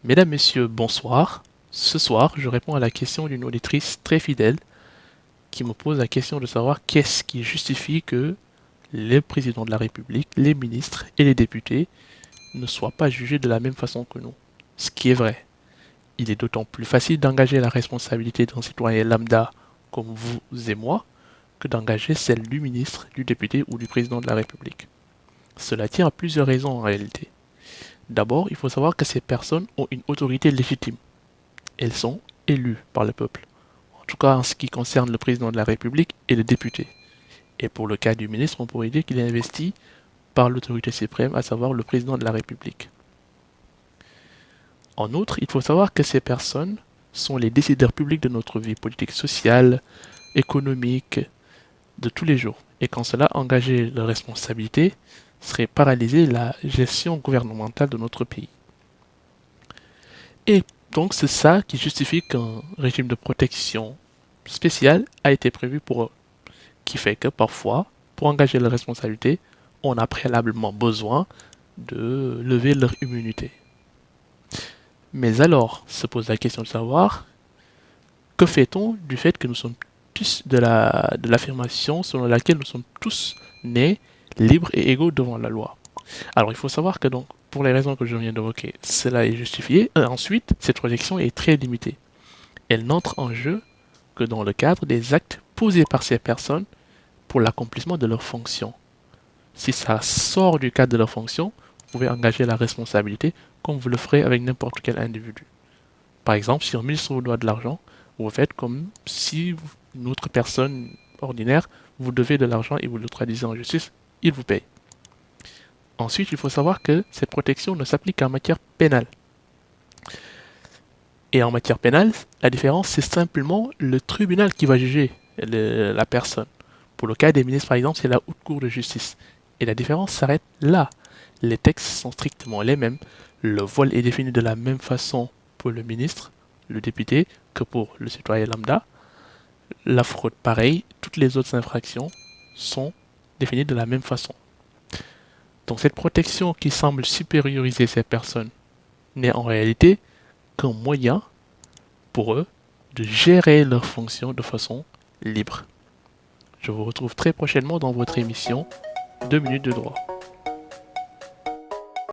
Mesdames, Messieurs, bonsoir. Ce soir, je réponds à la question d'une auditrice très fidèle qui me pose la question de savoir qu'est-ce qui justifie que les présidents de la République, les ministres et les députés ne soient pas jugés de la même façon que nous. Ce qui est vrai. Il est d'autant plus facile d'engager la responsabilité d'un citoyen lambda comme vous et moi que d'engager celle du ministre, du député ou du président de la République. Cela tient à plusieurs raisons en réalité. D'abord, il faut savoir que ces personnes ont une autorité légitime. Elles sont élues par le peuple, en tout cas en ce qui concerne le président de la République et le député. Et pour le cas du ministre, on pourrait dire qu'il est investi par l'autorité suprême, à savoir le président de la République. En outre, il faut savoir que ces personnes sont les décideurs publics de notre vie politique, sociale, économique, de tous les jours. Et qu'en cela, engager leurs responsabilités serait paralyser la gestion gouvernementale de notre pays. Et donc c'est ça qui justifie qu'un régime de protection spécial a été prévu pour eux, qui fait que parfois, pour engager la responsabilité, on a préalablement besoin de lever leur immunité. Mais alors, se pose la question de savoir, que fait-on du fait que nous sommes tous de l'affirmation selon laquelle nous sommes tous nés libres et égaux devant la loi? Alors il faut savoir que donc, pour les raisons que je viens d'évoquer, cela est justifié. Et ensuite, cette protection est très limitée. Elle n'entre en jeu que dans le cadre des actes posés par ces personnes pour l'accomplissement de leurs fonctions. Si ça sort du cadre de leurs fonctions, vous pouvez engager la responsabilité comme vous le ferez avec n'importe quel individu. Par exemple, si un ministre vous doit de l'argent, vous faites comme si une autre personne ordinaire vous devez de l'argent et vous le traduisez en justice, il vous paye. Ensuite, il faut savoir que cette protection ne s'applique qu'en matière pénale. Et en matière pénale, la différence, c'est simplement le tribunal qui va juger la personne. Pour le cas des ministres, par exemple, c'est la haute cour de justice. Et la différence s'arrête là. Les textes sont strictement les mêmes. Le vol est défini de la même façon pour le ministre, le député, que pour le citoyen lambda. La fraude, pareil. Toutes les autres infractions sont définies de la même façon. Donc cette protection qui semble supérioriser ces personnes n'est en réalité qu'un moyen pour eux de gérer leurs fonctions de façon libre. Je vous retrouve très prochainement dans votre émission 2 minutes de droit.